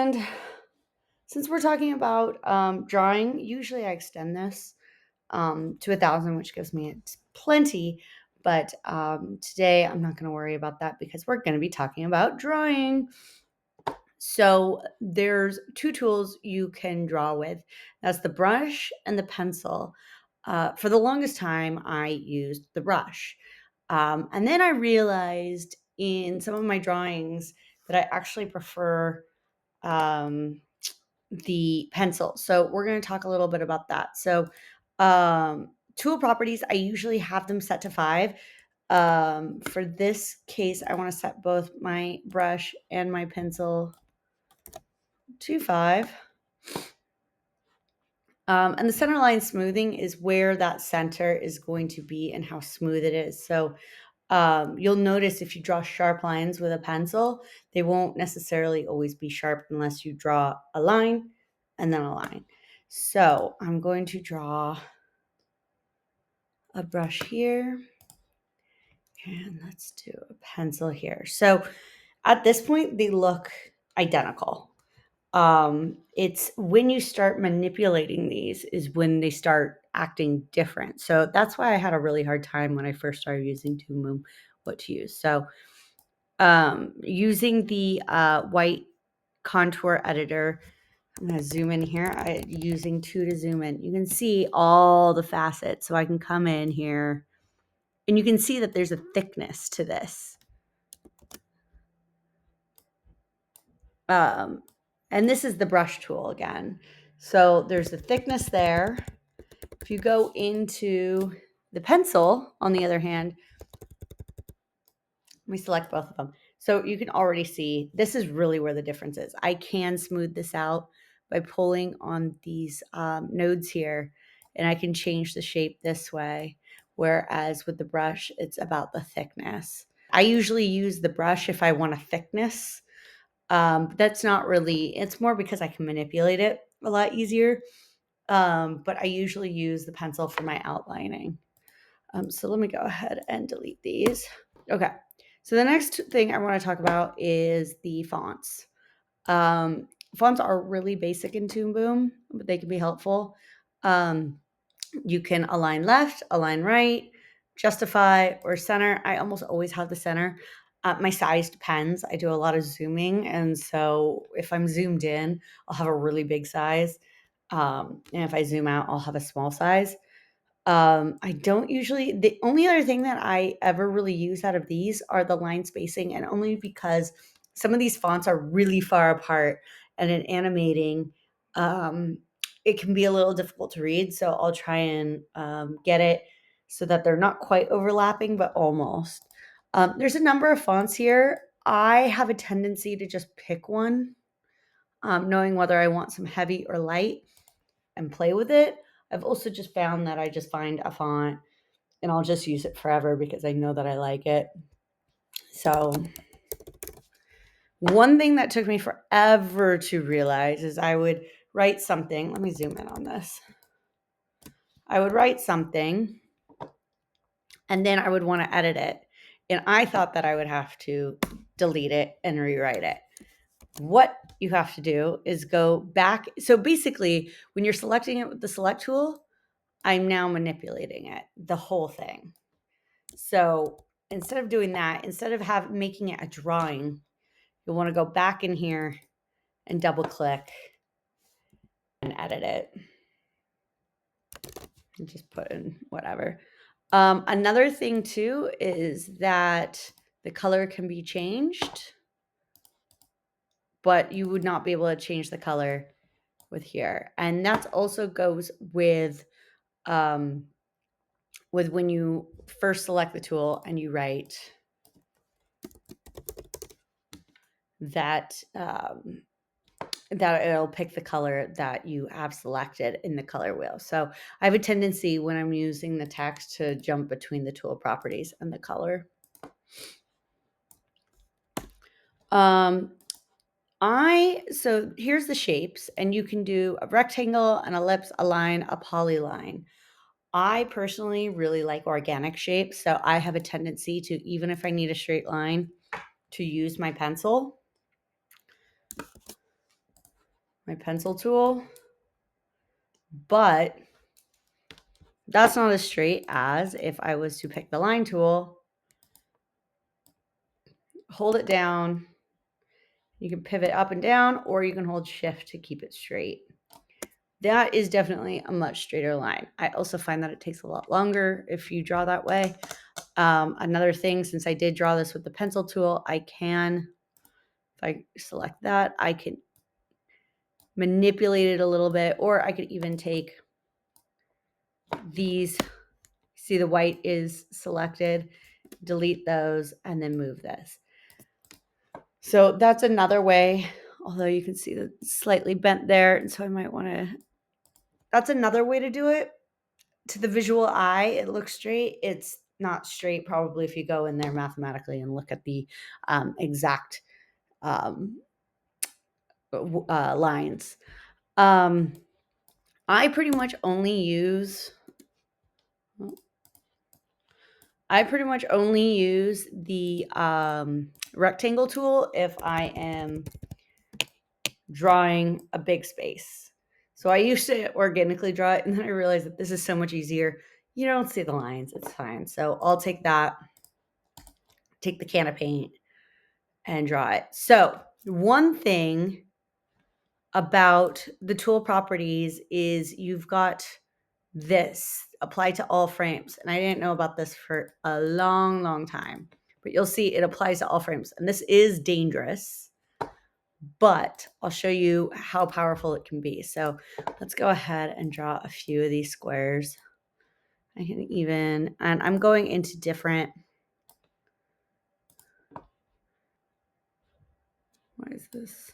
And since we're talking about drawing, usually I extend this to 1,000, which gives me plenty. But today I'm not going to worry about that because we're going to be talking about drawing. So there's two tools you can draw with. That's the brush and the pencil. For the longest time, I used the brush. And then I realized in some of my drawings that I actually prefer um, the pencil. So we're going to talk a little bit about that. So tool properties, I usually have them set to 5. For this case, I want to set both my brush and my pencil to 5. And the center line smoothing is where that center is going to be and how smooth it is. So you'll notice if you draw sharp lines with a pencil, they won't necessarily always be sharp unless you draw a line and then a line. So I'm going to draw a brush here. And let's do a pencil here. So at this point, they look identical. It's when you start manipulating these is when they start acting different. So that's why I had a really hard time when I first started using ToonBoom what to use. So using the white contour editor, I'm going to zoom in here. Using 2 to zoom in. You can see all the facets. So I can come in here and you can see that there's a thickness to this. And this is the brush tool again. So there's a thickness there. If you go into the pencil, on the other hand, let me select both of them. So you can already see this is really where the difference is. I can smooth this out by pulling on these nodes here, and I can change the shape this way. Whereas with the brush, it's about the thickness. I usually use the brush if I want a thickness. But that's not really, it's more because I can manipulate it a lot easier. But I usually use the pencil for my outlining. So let me go ahead and delete these. Okay. So the next thing I want to talk about is the fonts. Fonts are really basic in ToonBoom, but they can be helpful. You can align left, align right, justify, or center. I almost always have the center. My size depends. I do a lot of zooming. And so if I'm zoomed in, I'll have a really big size. And if I zoom out, I'll have a small size. I don't usually, the only other thing that I ever really use out of these are the line spacing, and only because some of these fonts are really far apart and in animating, it can be a little difficult to read. So I'll try and get it so that they're not quite overlapping, but almost. There's a number of fonts here. I have a tendency to just pick one, knowing whether I want some heavy or light and play with it. I've also just found that I just find a font and I'll just use it forever because I know that I like it. So one thing that took me forever to realize is I would write something. Let me zoom in on this. I would write something and then I would want to edit it. And I thought that I would have to delete it and rewrite it. What you have to do is go back. So basically, when you're selecting it with the select tool, I'm now manipulating it, the whole thing. So instead of doing that, instead of making it a drawing, you'll want to go back in here and double click and edit it. And just put in whatever. Another thing too is that the color can be changed, but you would not be able to change the color with here. And that also goes with when you first select the tool and you write that that it'll pick the color that you have selected in the color wheel. So I have a tendency when I'm using the text to jump between the tool properties and the color. So here's the shapes, and you can do a rectangle, an ellipse, a line, a polyline. I personally really like organic shapes, so I have a tendency to, even if I need a straight line, to use my pencil. my pencil tool, but that's not as straight as if I was to pick the line tool, hold it down. You can pivot up and down, or you can hold shift to keep it straight. That is definitely a much straighter line. I also find that it takes a lot longer if you draw that way. Another thing, since I did draw this with the pencil tool, I can, if I select that, I can manipulate it a little bit, or I could even take these, see the white is selected, delete those, and then move this. So that's another way, although you can see that it's slightly bent there. And so I might want to, that's another way to do it. To the visual eye, it looks straight. It's not straight probably if you go in there mathematically and look at the exact lines. I pretty much only use the rectangle tool if I am drawing a big space. So I used to organically draw it, and then I realized that this is so much easier. You don't see the lines, it's fine. So I'll take that, take the can of paint, and draw it. So one thing about the tool properties is you've got this apply to all frames. And I didn't know about this for a long, long time, but you'll see it applies to all frames. And this is dangerous, but I'll show you how powerful it can be. So let's go ahead and draw a few of these squares. I can even, and I'm going into different, what is this?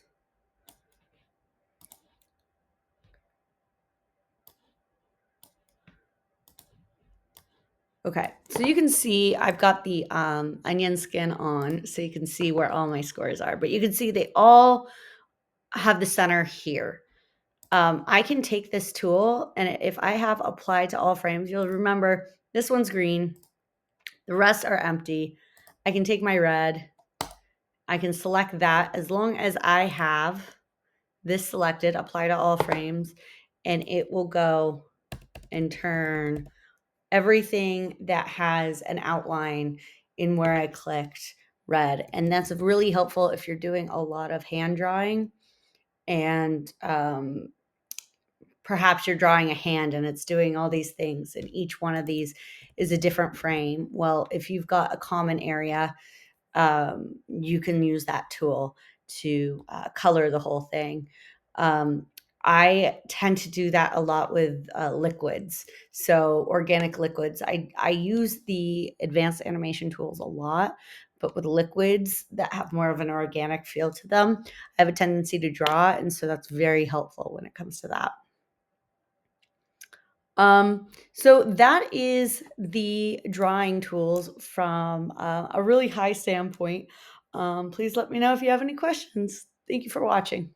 Okay, so you can see I've got the onion skin on, so you can see where all my squares are, but you can see they all have the center here. I can take this tool, and if I have applied to all frames, you'll remember this one's green, the rest are empty. I can take my red, I can select that as long as I have this selected, apply to all frames, and it will go and turn everything that has an outline in where I clicked red. And that's really helpful if you're doing a lot of hand drawing and perhaps you're drawing a hand and it's doing all these things and each one of these is a different frame. Well, if you've got a common area, you can use that tool to color the whole thing. I tend to do that a lot with liquids. So organic liquids, I use the advanced animation tools a lot, but with liquids that have more of an organic feel to them, I have a tendency to draw. And so that's very helpful when it comes to that. So that is the drawing tools from a really high standpoint. Please let me know if you have any questions. Thank you for watching.